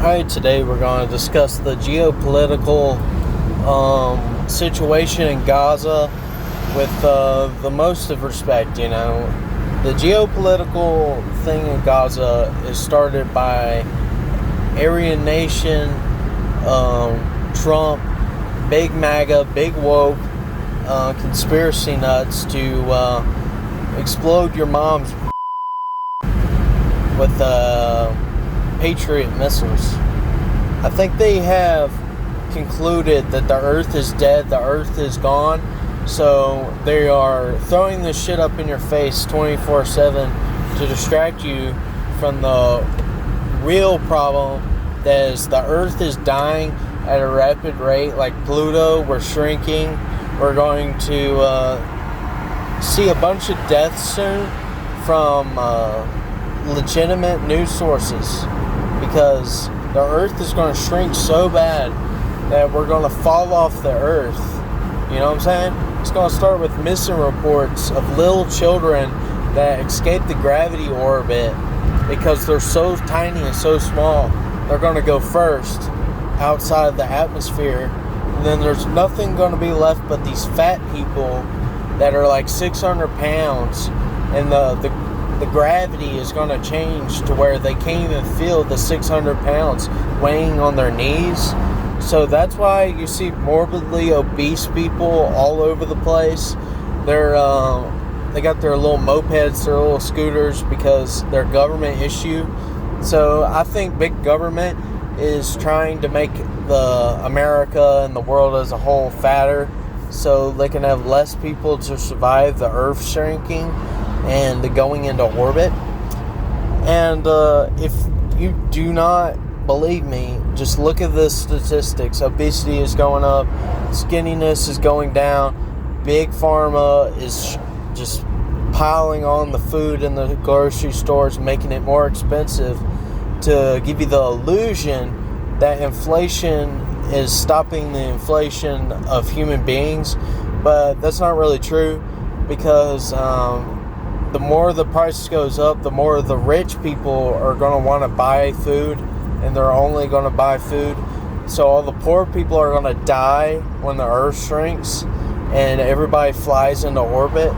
Alright, today we're going to discuss the geopolitical situation in Gaza with the most of respect. The geopolitical thing in Gaza is started by Aryan Nation, Trump, Big MAGA, Big Woke, conspiracy nuts to explode your mom's with Patriot missiles. I think they have concluded that the Earth is dead, the Earth is gone, so they are throwing this shit up in your face 24/7 to distract you from the real problem, that is the Earth is dying at a rapid rate. Like Pluto, we're shrinking. We're going to see a bunch of deaths soon from legitimate news sources, because the Earth is going to shrink so bad that we're going to fall off the Earth. You know what I'm saying? It's going to start with missing reports of little children that escape the gravity orbit because they're so tiny and so small. They're going to go first outside the atmosphere, and then there's nothing going to be left but these fat people that are like 600 pounds, and the gravity is going to change to where they can't even feel the 600 pounds weighing on their knees. So that's why you see morbidly obese people all over the place. They got their little mopeds, their little scooters, because they're government issue. So I think big government is trying to make the America and the world as a whole fatter, so they can have less people to survive the Earth shrinking and going into orbit. And if you do not believe me, just look at the statistics. Obesity is going up, skinniness is going down, big pharma is just piling on the food in the grocery stores, making it more expensive to give you the illusion that inflation is stopping the inflation of human beings. But that's not really true, because the more the price goes up, the more the rich people are going to want to buy food, and they're only going to buy food. So all the poor people are going to die when the Earth shrinks and everybody flies into orbit.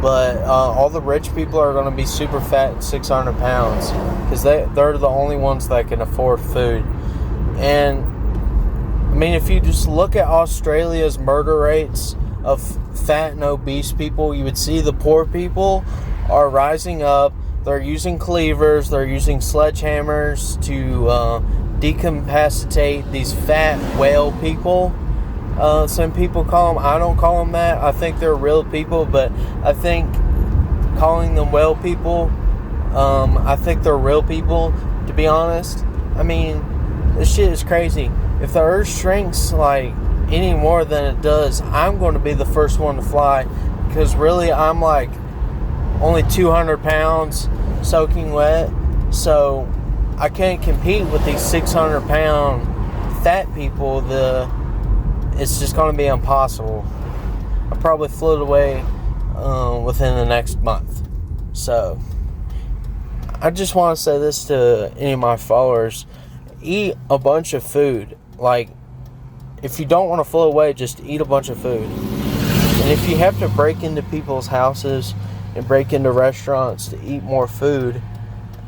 But all the rich people are going to be super fat and 600 pounds, because they're the only ones that can afford food. And I mean, if you just look at Australia's murder rates of fat and obese people, you would see the poor people are rising up. They're using cleavers, they're using sledgehammers to decapacitate these fat whale people. Some people call them, I don't call them that. I think they're real people, but I think calling them whale people, I think they're real people, to be honest. I mean, this shit is crazy. If the Earth shrinks like any more than it does, I'm going to be the first one to fly, because really I'm like only 200 pounds soaking wet, so I can't compete with these 600 pound fat people. It's just going to be impossible. I'll probably float away within the next month. So I just want to say this to any of my followers: eat a bunch of food. Like, if you don't want to float away, just eat a bunch of food. And if you have to break into people's houses and break into restaurants to eat more food,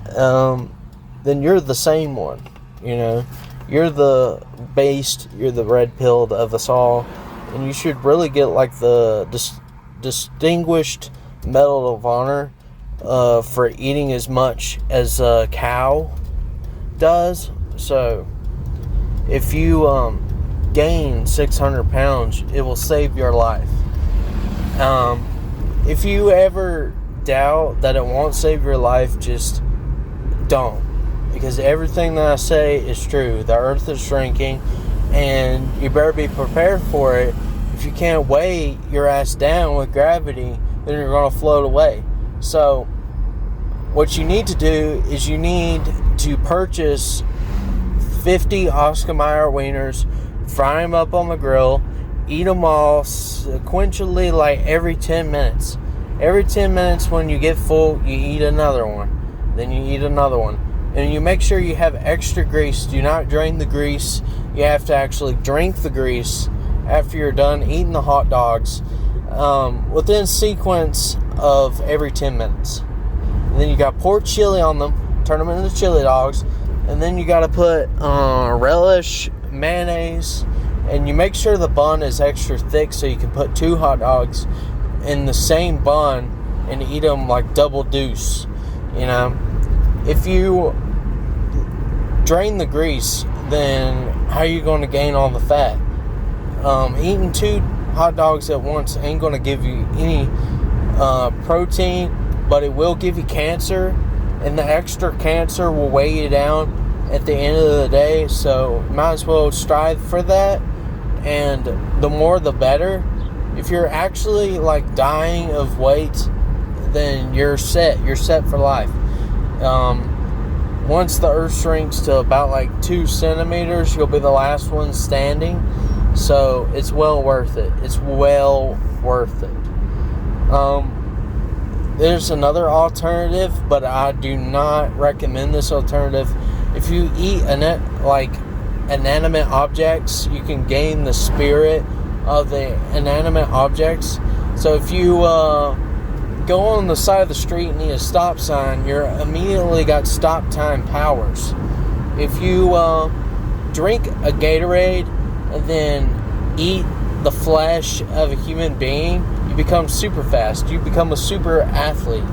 then you're the same one. You're the based, you're the red pilled of us all, and you should really get like the distinguished medal of honor for eating as much as a cow does. So if you gain 600 pounds, it will save your life. If you ever doubt that it won't save your life, just don't. Because everything that I say is true. The Earth is shrinking, and you better be prepared for it. If you can't weigh your ass down with gravity, then you're going to float away. So what you need to do is you need to purchase 50 Oscar Mayer wieners, fry them up on the grill, eat them all sequentially, like every 10 minutes. Every 10 minutes when you get full, you eat another one. Then you eat another one. And you make sure you have extra grease. Do not drain the grease. You have to actually drink the grease after you're done eating the hot dogs, within sequence of every 10 minutes. And then you got pour chili on them, turn them into chili dogs, and then you got to put relish, mayonnaise, and you make sure the bun is extra thick so you can put 2 hot dogs in the same bun and eat them like double deuce. You know, if you drain the grease, then how are you going to gain all the fat? Eating 2 hot dogs at once ain't going to give you any protein, but it will give you cancer, and the extra cancer will weigh you down at the end of the day. So might as well strive for that, and the more the better. If you're actually like dying of weight, then you're set for life. Once the earth shrinks to about like 2 centimeters, you'll be the last one standing. So it's well worth it. It's well worth it. There's another alternative, but I do not recommend this alternative. If you eat inanimate objects, you can gain the spirit of the inanimate objects. So if you go on the side of the street and eat a stop sign, you're immediately got stop time powers. If you drink a Gatorade and then eat the flesh of a human being, you become super fast. You become a super athlete,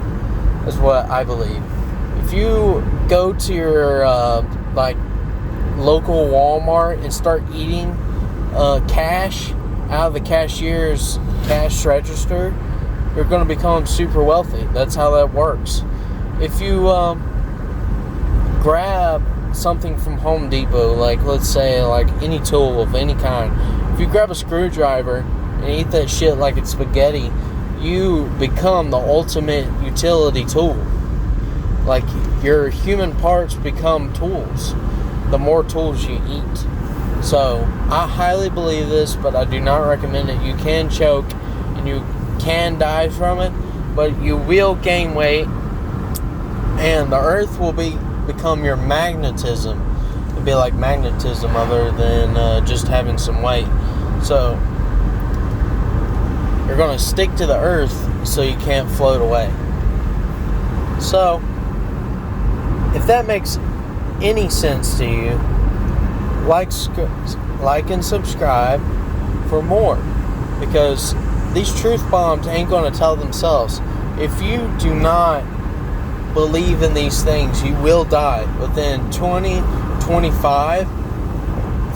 is what I believe. If you go to your local Walmart and start eating cash out of the cashier's cash register, you're going to become super wealthy. That's how that works. If you grab something from Home Depot, like let's say like any tool of any kind, if you grab a screwdriver and eat that shit like it's spaghetti, you become the ultimate utility tool. Like your human parts become tools the more tools you eat. So I highly believe this, but I do not recommend it. You can choke and you can die from it, but you will gain weight, and the earth will become your magnetism. It'll be like magnetism other than just having some weight. So you're going to stick to the earth so you can't float away. So if that makes any sense to you, like and subscribe for more, because these truth bombs ain't going to tell themselves. If you do not believe in these things, you will die within 2025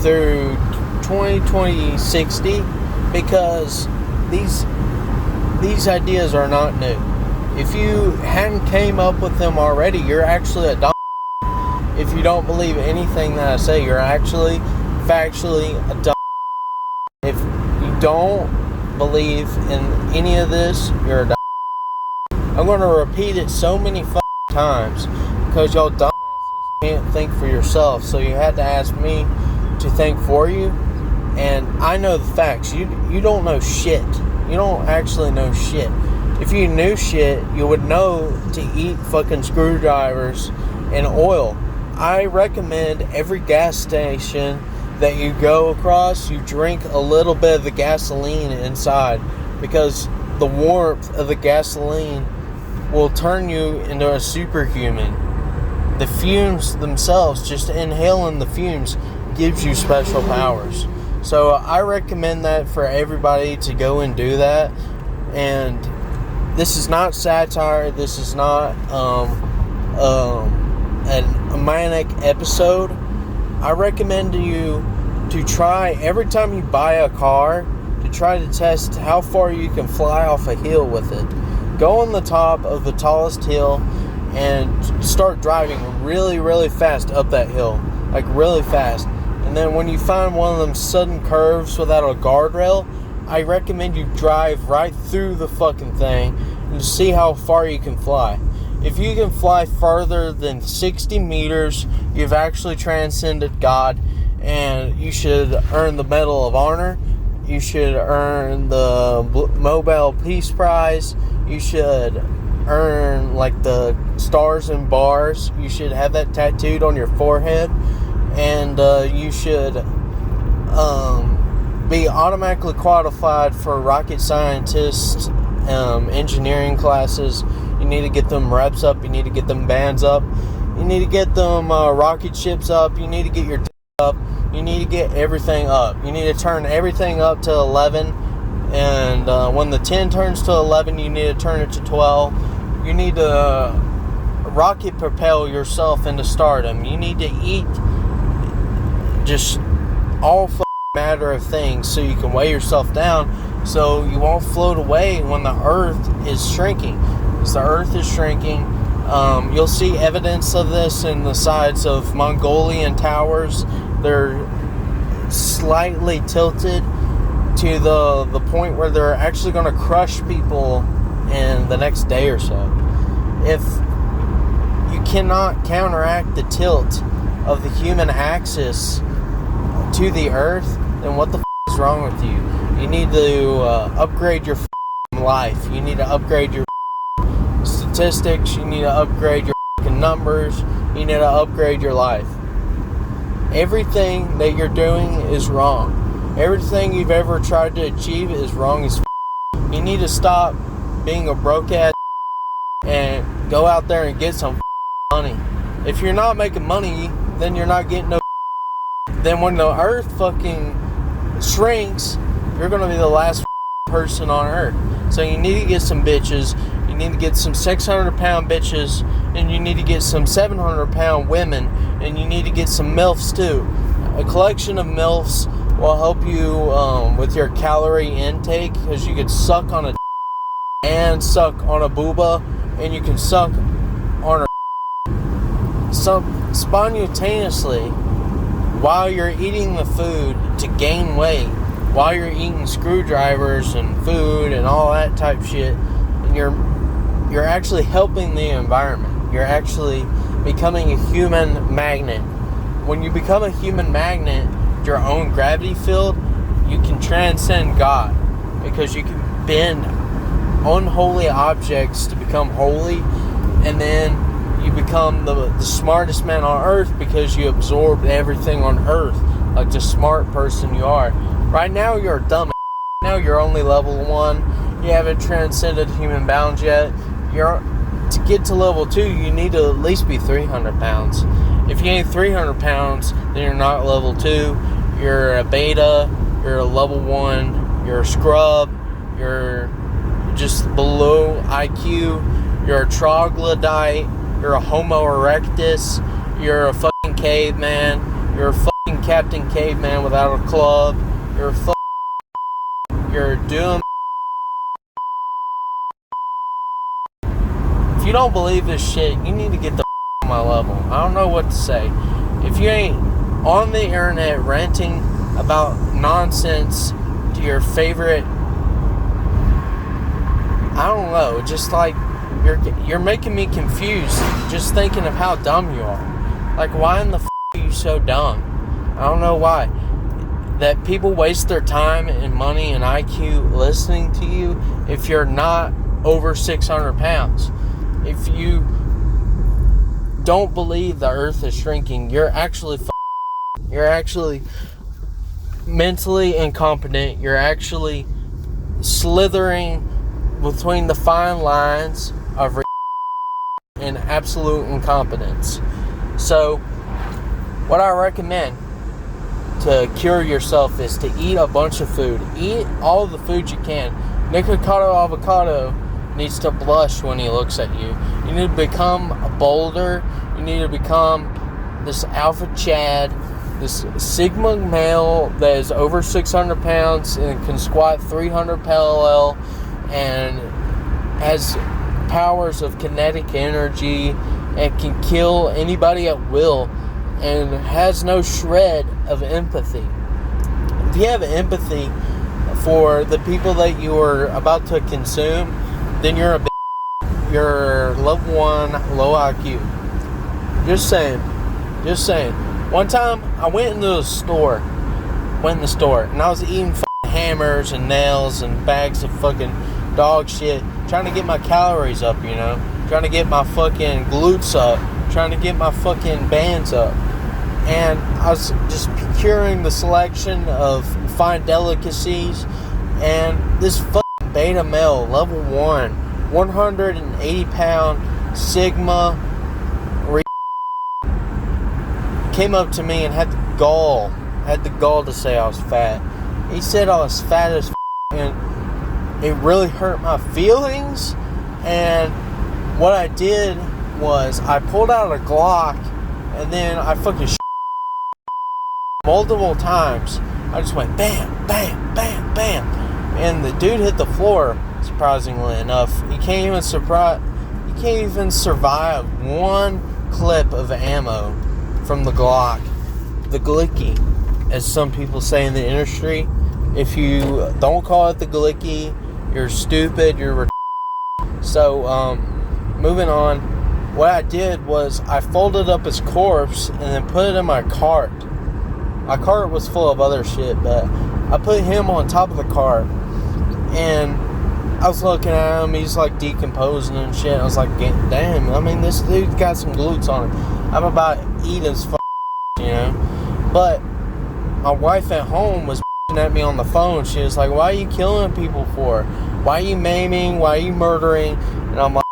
through 2060, because these ideas are not new. If you hadn't came up with them already, you're actually a dumb. If you don't believe anything that I say, you're actually factually a dumb. If you don't believe in any of this, you're a dumb. I'm going to repeat it so many times because y'all dumbasses can't think for yourself, so you had to ask me to think for you. And I know the facts. You don't know shit. You don't actually know shit. If you knew shit, you would know to eat fucking screwdrivers and oil. I recommend every gas station that you go across, you drink a little bit of the gasoline inside, because the warmth of the gasoline will turn you into a superhuman. The fumes themselves, just inhaling the fumes, gives you special powers. So I recommend that for everybody to go and do that. And this is not satire. This is not a manic episode. I recommend you to try, every time you buy a car, to try to test how far you can fly off a hill with it. Go on the top of the tallest hill and start driving really, really fast up that hill. Like really fast. And then when you find one of them sudden curves without a guardrail, I recommend you drive right through the fucking thing and see how far you can fly. If you can fly farther than 60 meters, you've actually transcended God, and you should earn the Medal of Honor. You should earn the Nobel Peace Prize. You should earn like the stars and bars. You should have that tattooed on your forehead, and you should be automatically qualified for rocket scientist engineering classes. You need to get them reps up. You need to get them bands up. You need to get them rocket ships up. You need to get your up. You need to get everything up. You need to turn everything up to 11. And when the 10 turns to 11, you need to turn it to 12. You need to rocket propel yourself into stardom. You need to eat just all matter of things so you can weigh yourself down so you won't float away when the earth is shrinking. Because the earth is shrinking. You'll see evidence of this in the sides of Mongolian towers. They're slightly tilted to the point where they're actually going to crush people in the next day or so. If you cannot counteract the tilt of the human axis to the earth, then what the is wrong with you? You need to upgrade your life. You need to upgrade your statistics. You need to upgrade your numbers. You need to upgrade your life. Everything that you're doing is wrong. Everything you've ever tried to achieve is wrong as You need to stop being a broke ass and go out there and get some money. If you're not making money, then you're not getting no. Then when the earth fucking shrinks, you're gonna be the last person on earth. So you need to get some bitches. You need to get some 600-pound bitches, and you need to get some 700-pound women, and you need to get some MILFs too. A collection of MILFs will help you with your calorie intake, because you could suck on a and suck on a booba, and you can suck on a spontaneously while you're eating the food to gain weight, while you're eating screwdrivers and food and all that type shit, and you're actually helping the environment. You're actually becoming a human magnet. When you become a human magnet, your own gravity field, you can transcend God, because you can bend unholy objects to become holy, and then you become the smartest man on earth because you absorbed everything on earth like the smart person you are. Right now you're a dumb. Now you're only level 1. You haven't transcended human bounds yet. To get to level 2, you need to at least be 300 pounds. If you ain't 300 pounds, then you're not level 2. You're a beta. You're a level 1. You're a scrub. You're just below IQ. You're a troglodyte. You're a Homo erectus. You're a fucking caveman. You're a fucking Captain Caveman without a club. You're a doom. If you don't believe this shit, you need to get the on my level. I don't know what to say. If you ain't on the internet ranting about nonsense to your favorite, I don't know, just like you're making me confused just thinking of how dumb you are. Like, why in the are you so dumb? I don't know why. That people waste their time and money and IQ listening to you if you're not over 600 pounds. If you don't believe the earth is shrinking, you're actually mentally incompetent. You're actually slithering between the fine lines of and absolute incompetence. So what I recommend to cure yourself is to eat a bunch of food. Eat all the food you can. Nikocado Avocado needs to blush when he looks at you. You need to become a boulder. You need to become this alpha Chad, this Sigma male that is over 600 pounds and can squat 300 parallel and has powers of kinetic energy and can kill anybody at will and has no shred of empathy. If you have empathy for the people that you are about to consume, then you're you're level 1, low IQ. Just saying. One time I went in the store and I was eating hammers and nails and bags of fucking dog shit, trying to get my calories up, you know, trying to get my fucking glutes up, trying to get my fucking bands up. And I was just procuring the selection of fine delicacies, and this fucking beta male, level 1, 180 pound Sigma came up to me and had the gall to say I was fat. He said I was fat as and it really hurt my feelings. And what I did was I pulled out a Glock, and then I fucking multiple times. I just went bam, bam, bam, bam, and the dude hit the floor. Surprisingly enough, he can't even survive one clip of ammo from the Glock, the Glicky, as some people say in the industry. If you don't call it the Glicky, you're stupid, you're So, moving on, what I did was I folded up his corpse and then put it in my cart. My cart was full of other shit, but I put him on top of the cart, and I was looking at him, he's like decomposing and shit. I was like, damn, I mean, this dude's got some glutes on him. I'm about to eat his you know. But my wife at home was at me on the phone. She was like, why are you killing people for? Why are you maiming? Why are you murdering? And I'm like,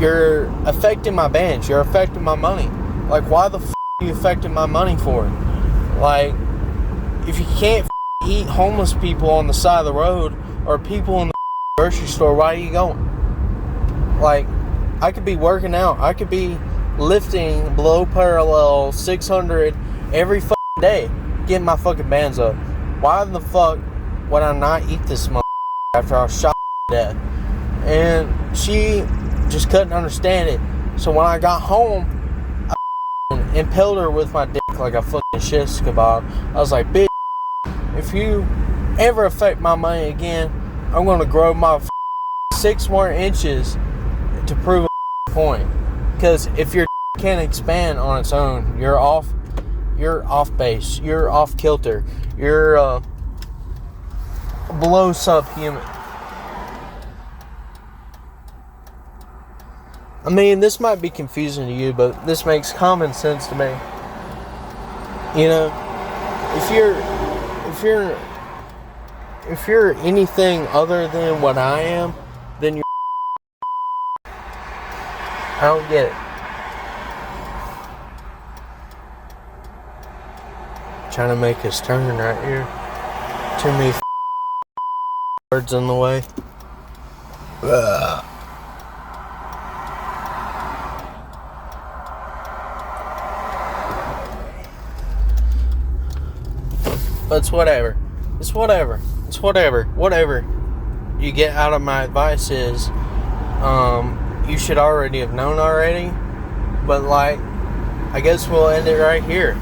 you're affecting my bands. You're affecting my money. Like, why the are you affecting my money for? Like, if you can't eat homeless people on the side of the road or people in the grocery store, why are you going? Like, I could be working out. I could be lifting below parallel 600 every day, getting my fucking bands up. Why the fuck would I not eat this after I was shot to death? And she just couldn't understand it. So when I got home, I impaled her with my dick like a fucking shish kebab. I was like, bitch, if you ever affect my money again, I'm gonna grow my 6 more inches to prove a point. Because if your can't expand on its own, you're off base, you're off kilter, you're below subhuman. I mean, this might be confusing to you, but this makes common sense to me. You know, if you're anything other than what I am, then you're I don't get it. Trying to make his turn right here. Too many words in the way. Ugh. But it's whatever. It's whatever. It's whatever. Whatever you get out of my advice is, you should already have known already. But like, I guess we'll end it right here.